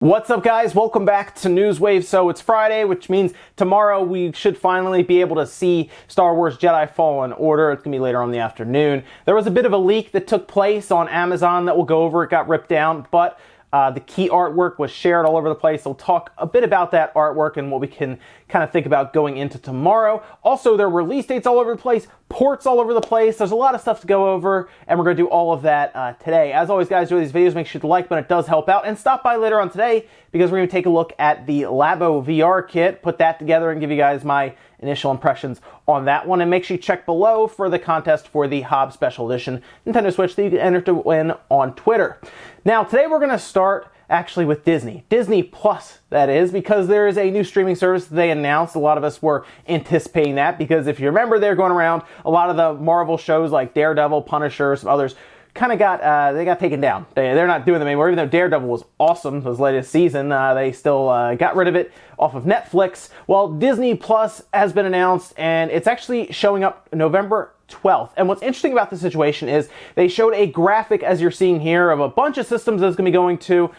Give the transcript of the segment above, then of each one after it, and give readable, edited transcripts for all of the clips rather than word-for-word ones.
What's up, guys? Welcome back to Newswave. So it's Friday, which means tomorrow we should finally be able to see Star Wars Jedi Fallen Order. It's going to be later on in the afternoon. There was a bit of a leak that took place on Amazon that we'll go over. It got ripped down, but the key artwork was shared all over the place. So we'll talk a bit about that artwork and what we can kind of think about going into tomorrow. Also, there are release dates all over the place, ports all over the place. There's a lot of stuff to go over, and we're going to do all of that today. As always, guys, do these videos, make sure to like when it does help out, and stop by later on today because we're going to take a look at the Labo VR kit, put that together, and give you guys my initial impressions on that one. And make sure you check below for the contest for the Hobbs Special Edition Nintendo Switch that you can enter to win on Twitter. Now, today we're going to start actually with Disney. Disney Plus, that is, because there is a new streaming service that they announced. A lot of us were anticipating that because if you remember, they're going around, a lot of the Marvel shows like Daredevil, Punisher, some others kind of got taken down. They're not doing them anymore. Even though Daredevil was awesome his latest season, they still got rid of it off of Netflix. Well, Disney Plus has been announced, and it's actually showing up November 12th. And what's interesting about the situation is they showed a graphic, as you're seeing here, of a bunch of systems that it's going to be going to.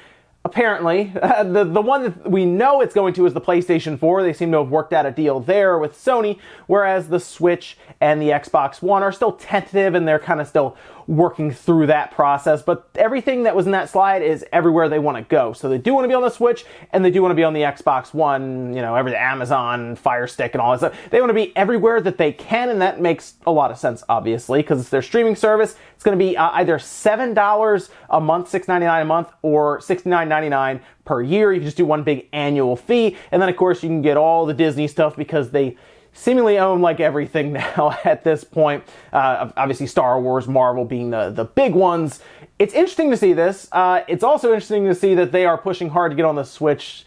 Apparently, the one that we know it's going to is the PlayStation 4. They seem to have worked out a deal there with Sony, whereas the Switch and the Xbox One are still tentative, and they're kind of still working through that process. But everything that was in that slide is everywhere they want to go. So they do want to be on the Switch, and they do want to be on the Xbox One, you know, everything, Amazon, Fire Stick, and all that stuff. They want to be everywhere that they can, and that makes a lot of sense, obviously, because it's their streaming service. It's going to be either $7 a month, $6.99 a month, or $69.99 per year. You can just do one big annual fee. And then, of course, you can get all the Disney stuff because they seemingly own like everything now at this point. Obviously, Star Wars, Marvel being the big ones. It's interesting to see this. It's also interesting to see that they are pushing hard to get on the Switch.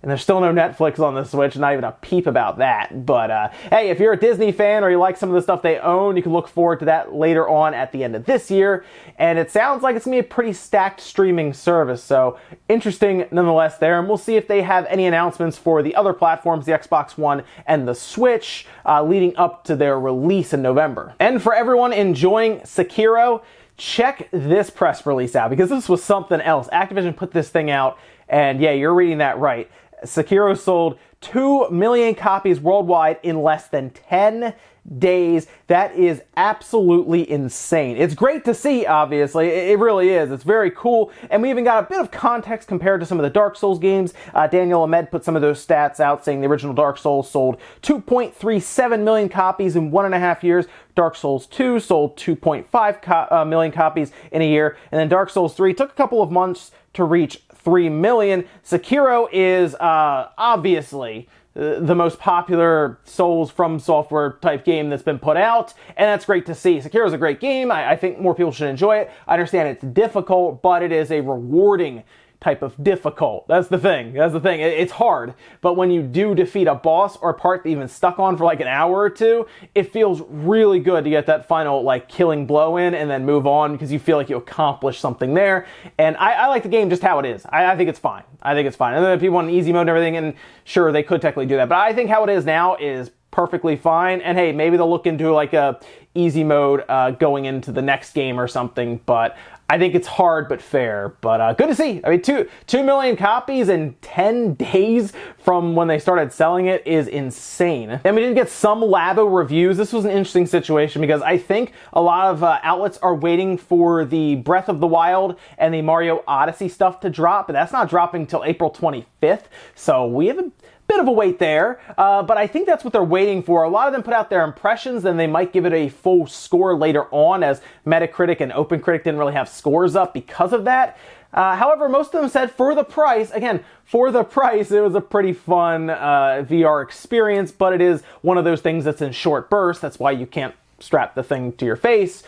And there's still no Netflix on the Switch, not even a peep about that. But hey, if you're a Disney fan or you like some of the stuff they own, you can look forward to that later on at the end of this year. And it sounds like it's going to be a pretty stacked streaming service. So interesting nonetheless there. And we'll see if they have any announcements for the other platforms, the Xbox One and the Switch, leading up to their release in November. And for everyone enjoying Sekiro, check this press release out because this was something else. Activision put this thing out, and yeah, you're reading that right. Sekiro sold 2 million copies worldwide in less than 10 days. That is absolutely insane. It's great to see, obviously. It really is. It's very cool. And we even got a bit of context compared to some of the Dark Souls games. Daniel Ahmed put some of those stats out, saying the original Dark Souls sold 2.37 million copies in 1.5 years. Dark Souls 2 sold 2.5 million copies in a year. And then Dark Souls 3 took a couple of months to reach 3 million. Sekiro is obviously the most popular Souls from software type game that's been put out, and that's great to see. Sekiro is a great game. I think more people should enjoy it. I understand it's difficult, but it is a rewarding type of difficult. That's the thing. It's hard, but when you do defeat a boss or a part that you've been stuck on for like an hour or two, it feels really good to get that final like killing blow in and then move on because you feel like you accomplished something there. And I like the game just how it is. I think it's fine. And then people want easy mode and everything, and sure, they could technically do that, but I think how it is now is perfectly fine. And hey, maybe they'll look into like a easy mode going into the next game or something, but I think it's hard but fair. But good to see. I mean, 2 million copies in 10 days from when they started selling it is insane. And we did get some Labo reviews. This was an interesting situation because I think a lot of outlets are waiting for the Breath of the Wild and the Mario Odyssey stuff to drop, but that's not dropping until April 25th. So we have a bit of a wait there, but I think that's what they're waiting for. A lot of them put out their impressions, then they might give it a full score later on, as Metacritic and OpenCritic didn't really have scores up because of that. However, most of them said for the price, again, for the price, it was a pretty fun VR experience, but it is one of those things that's in short bursts. That's why you can't strap the thing to your face.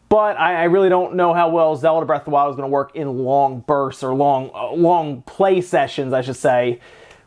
But I really don't know how well Zelda Breath of the Wild is going to work in long bursts or long play sessions, I should say,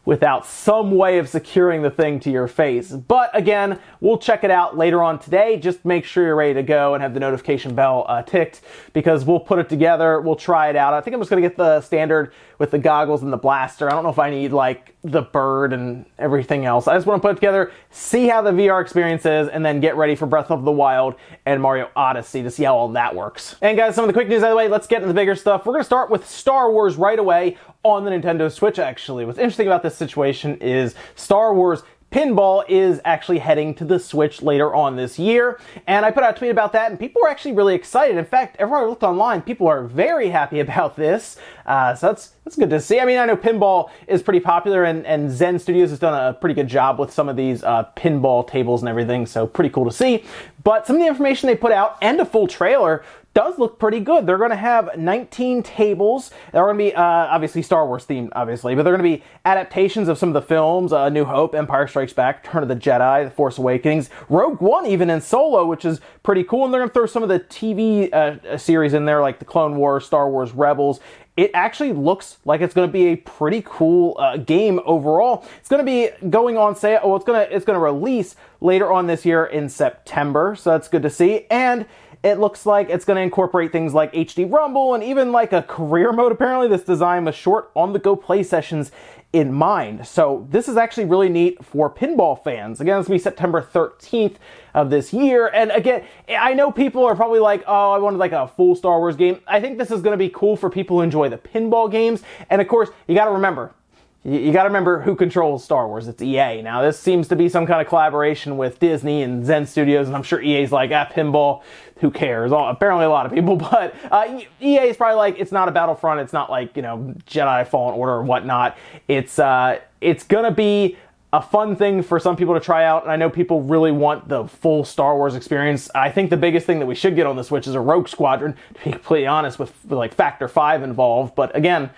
without some way of securing the thing to your face. But again, we'll check it out later on today. Just make sure you're ready to go and have the notification bell ticked, because we'll put it together, we'll try it out. I think I'm just going to get the standard with the goggles and the blaster. I don't know if I need like the bird and everything else. I just want to put it together, see how the VR experience is, and then get ready for Breath of the Wild and Mario Odyssey to see how all that works. And guys, some of the quick news out of the way, let's get into the bigger stuff. We're going to start with Star Wars right away on the Nintendo Switch, actually. What's interesting about this situation is Star Wars Pinball is actually heading to the Switch later on this year, and I put out a tweet about that, and people were actually really excited. In fact, everywhere I looked online, people are very happy about this, so that's good to see. I mean, I know pinball is pretty popular, and Zen Studios has done a pretty good job with some of these pinball tables and everything, so pretty cool to see. But some of the information they put out, and a full trailer, does look pretty good. They're going to have 19 tables. They're going to be obviously Star Wars themed, obviously, but they're going to be adaptations of some of the films: New Hope, Empire Strikes Back, Return of the Jedi, The Force Awakens, Rogue One, even in Solo, which is pretty cool. And they're going to throw some of the TV series in there, like the Clone Wars, Star Wars Rebels. It actually looks like it's going to be a pretty cool game overall. It's going to be going on sale. Oh, it's going to release later on this year in September, so that's good to see. And it looks like it's going to incorporate things like HD Rumble and even like a career mode. Apparently, this design was short on-the-go play sessions in mind. So this is actually really neat for pinball fans. Again, it's going to be September 13th of this year. And again, I know people are probably like, oh, I wanted like a full Star Wars game. I think this is going to be cool for people who enjoy the pinball games. And of course, you got to remember, who controls Star Wars. It's EA. Now, this seems to be some kind of collaboration with Disney and Zen Studios, and I'm sure EA's like, pinball, who cares? Apparently a lot of people, but EA is probably like, it's not a Battlefront, it's not like, Jedi Fallen Order or whatnot. It's gonna be a fun thing for some people to try out, and I know people really want the full Star Wars experience. I think the biggest thing that we should get on the Switch is a Rogue Squadron, to be completely honest, with like Factor 5 involved, but again,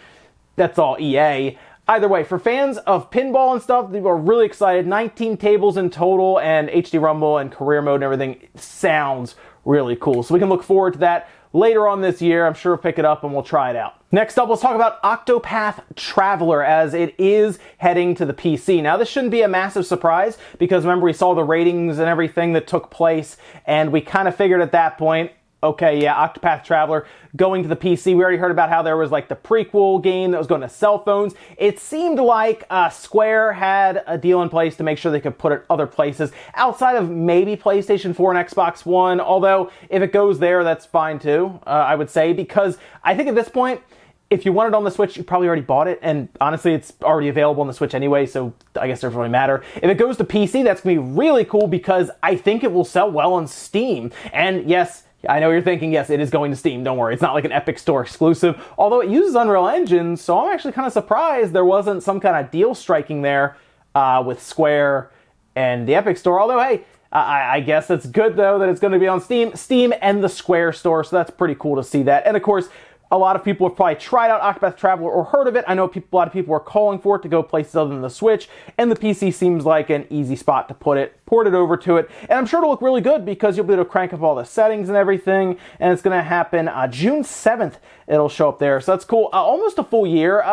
that's all EA. Either way, for fans of pinball and stuff, they were really excited. 19 tables in total, and HD Rumble and career mode and everything sounds really cool. So we can look forward to that later on this year. I'm sure we'll pick it up and we'll try it out. Next up, let's talk about Octopath Traveler, as it is heading to the PC. Now, this shouldn't be a massive surprise, because remember, we saw the ratings and everything that took place, and we kind of figured at that point, okay, yeah, Octopath Traveler going to the PC. We already heard about how there was like the prequel game that was going to cell phones. It seemed like Square had a deal in place to make sure they could put it other places outside of maybe PlayStation 4 and Xbox One. Although, if it goes there, that's fine too, I would say, because I think at this point, if you want it on the Switch, you probably already bought it, and honestly, it's already available on the Switch anyway, so I guess it doesn't really matter. If it goes to PC, that's going to be really cool, because I think it will sell well on Steam. And yes, I know you're thinking, yes, it is going to Steam, don't worry. It's not like an Epic Store exclusive, although it uses Unreal Engine, so I'm actually kind of surprised there wasn't some kind of deal striking there with Square and the Epic Store. Although, hey, I guess it's good, though, that it's going to be on Steam and the Square Store, so that's pretty cool to see that. And of course, a lot of people have probably tried out Octopath Traveler or heard of it. I know a lot of people are calling for it to go places other than the Switch, and the PC seems like an easy spot to port it over to it. And I'm sure it'll look really good, because you'll be able to crank up all the settings and everything, and it's going to happen June 7th. It'll show up there, so that's cool. Almost a full year.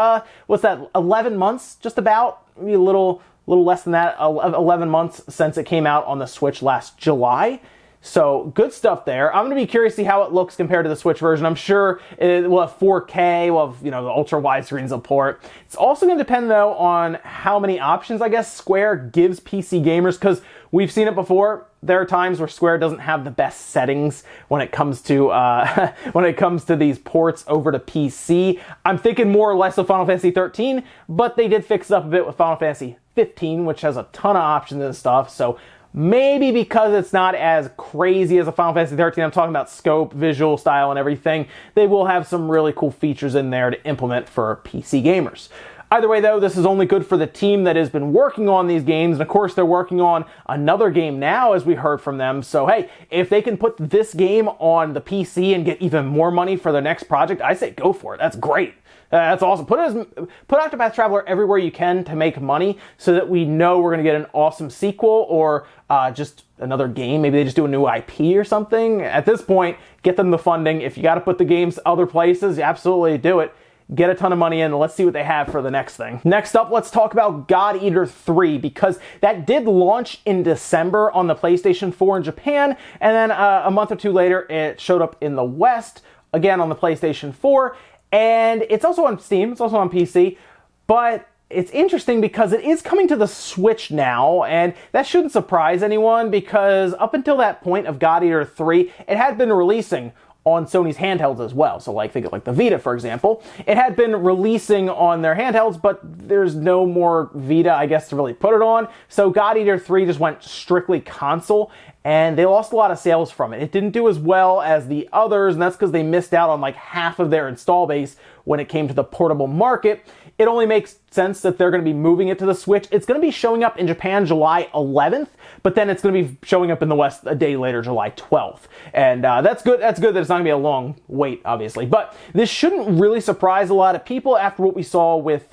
What's that, 11 months, just about? Maybe a little less than that, 11 months since it came out on the Switch last July. So, good stuff there. I'm going to be curious to see how it looks compared to the Switch version. I'm sure it will have 4K, we'll have, the ultra widescreen support. It's also going to depend, though, on how many options, I guess, Square gives PC gamers, because we've seen it before. There are times where Square doesn't have the best settings when it comes to these ports over to PC. I'm thinking more or less of Final Fantasy 13, but they did fix it up a bit with Final Fantasy 15, which has a ton of options and stuff, so maybe because it's not as crazy as a Final Fantasy 13, I'm talking about scope, visual style, and everything, they will have some really cool features in there to implement for PC gamers. Either way, though, this is only good for the team that has been working on these games, and of course, they're working on another game now, as we heard from them. So, hey, if they can put this game on the PC and get even more money for their next project, I say go for it. That's great. That's awesome. Put Octopath Traveler everywhere you can to make money, so that we know we're going to get an awesome sequel, or just another game. Maybe they just do a new IP or something. At this point, get them the funding. If you got to put the games other places, absolutely do it. Get a ton of money in, and let's see what they have for the next thing. Next up, let's talk about God Eater 3, because that did launch in December on the PlayStation 4 in Japan, and then a month or two later, it showed up in the West, again on the PlayStation 4. And it's also on Steam, it's also on PC, but it's interesting because it is coming to the Switch now, and that shouldn't surprise anyone because up until that point of God Eater 3, it had been releasing on Sony's handhelds as well. So like think of like the Vita, for example. It had been releasing on their handhelds, but there's no more Vita, I guess, to really put it on. So God Eater 3 just went strictly console, and they lost a lot of sales from it. It didn't do as well as the others, and that's because they missed out on like half of their install base when it came to the portable market. It only makes sense that they're going to be moving it to the Switch. It's going to be showing up in Japan July 11th, but then it's going to be showing up in the West a day later, July 12th. And that's good. That's good that it's not going to be a long wait, obviously. But this shouldn't really surprise a lot of people after what we saw with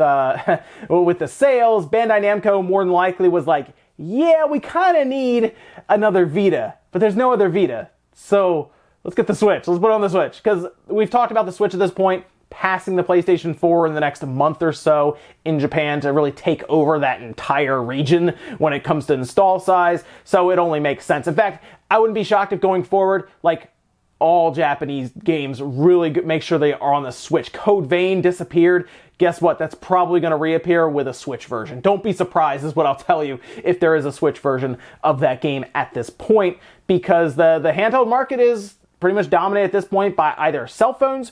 with the sales. Bandai Namco more than likely was like, yeah, we kind of need another Vita, but there's no other Vita. So let's get the Switch. Let's put it on the Switch, because we've talked about the Switch at this point passing the PlayStation 4 in the next month or so in Japan to really take over that entire region when it comes to install size. So it only makes sense. In fact, I wouldn't be shocked if going forward, like all Japanese games really make sure they are on the Switch. Code Vein disappeared. Guess what? That's probably going to reappear with a Switch version. Don't be surprised, is what I'll tell you, if there is a Switch version of that game at this point, because the handheld market is pretty much dominated at this point by either cell phones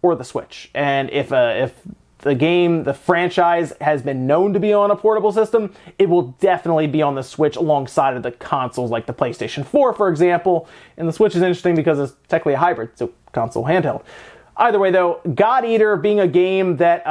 or the Switch. And if the game, the franchise, has been known to be on a portable system, it will definitely be on the Switch alongside of the consoles like the PlayStation 4, for example. And the Switch is interesting because it's technically a hybrid, so console handheld. Either way, though, God Eater being a game that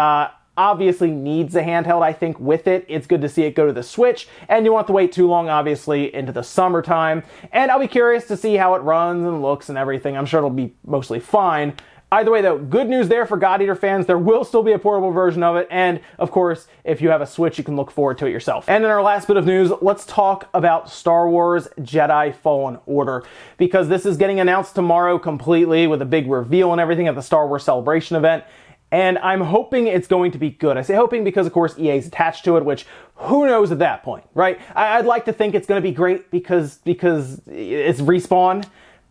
obviously needs a handheld, I think, with it, it's good to see it go to the Switch, and you won't have to wait too long, obviously, into the summertime. And I'll be curious to see how it runs and looks and everything. I'm sure it'll be mostly fine. Either way, though, good news there for God Eater fans. There will still be a portable version of it, and of course, if you have a Switch, you can look forward to it yourself. And in our last bit of news, let's talk about Star Wars Jedi Fallen Order, because this is getting announced tomorrow completely with a big reveal and everything at the Star Wars Celebration event. And I'm hoping it's going to be good. I say hoping because, of course, EA is attached to it, which who knows at that point, right? I'd like to think it's going to be great because it's Respawn.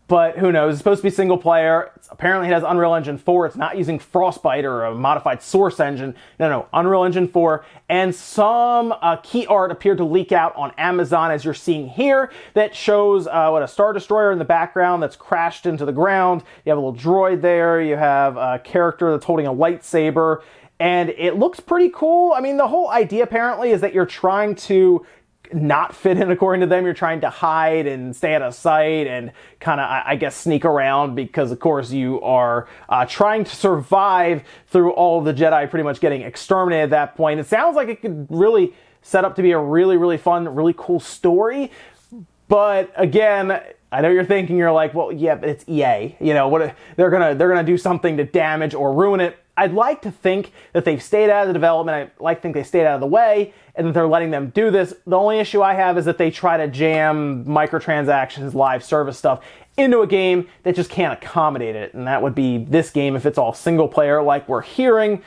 But who knows? It's supposed to be single player. Apparently it has Unreal Engine 4. It's not using Frostbite or a modified Source engine. No, Unreal Engine 4. And some key art appeared to leak out on Amazon, as you're seeing here, that shows a Star Destroyer in the background that's crashed into the ground. You have a little droid there. You have a character that's holding a lightsaber. And it looks pretty cool. I mean, the whole idea apparently is that you're trying to not fit in, according to them. You're trying to hide and stay out of sight and kind of, I guess, sneak around because, of course, you are trying to survive through all of the Jedi pretty much getting exterminated at that point. It sounds like it could really set up to be a really, really fun, really cool story. But again, I know you're thinking, you're like, well, yeah, but it's EA. You know, what they're gonna do something to damage or ruin it. I'd like to think that they've stayed out of the development. I'd like to think they stayed out of the way and that they're letting them do this. The only issue I have is that they try to jam microtransactions, live service stuff into a game that just can't accommodate it. And that would be this game if it's all single player like we're hearing.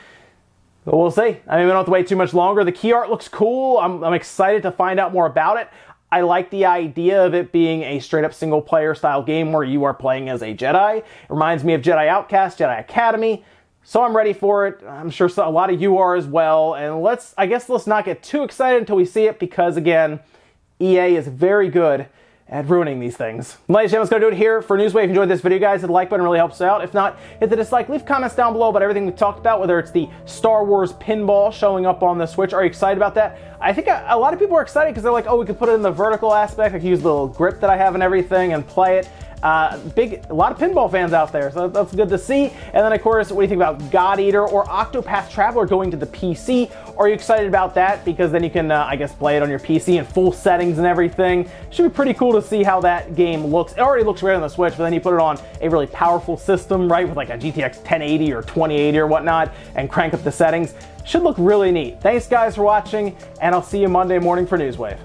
But we'll see. I mean, we don't have to wait too much longer. The key art looks cool. I'm excited to find out more about it. I like the idea of it being a straight-up single-player style game where you are playing as a Jedi. It reminds me of Jedi Outcast, Jedi Academy. So I'm ready for it. I'm sure a lot of you are as well. And I guess let's not get too excited until we see it because, again, EA is very good at ruining these things. Ladies and gentlemen, that's going to do it here for Newswave. If you enjoyed this video, guys, hit the like button, really helps out. If not, hit the dislike. Leave comments down below about everything we've talked about, whether it's the Star Wars Pinball showing up on the Switch. Are you excited about that? I think a lot of people are excited because they're like, oh, we could put it in the vertical aspect. I can use the little grip that I have and everything and play it. A lot of pinball fans out there, so that's good to see. And then, of course, what do you think about God Eater or Octopath Traveler going to the PC? Are you excited about that? Because then you can, I guess, play it on your PC in full settings and everything. Should be pretty cool to see how that game looks. It already looks great on the Switch, but then you put it on a really powerful system, right, with like a GTX 1080 or 2080 or whatnot, and crank up the settings. Should look really neat. Thanks, guys, for watching, and I'll see you Monday morning for Newswave.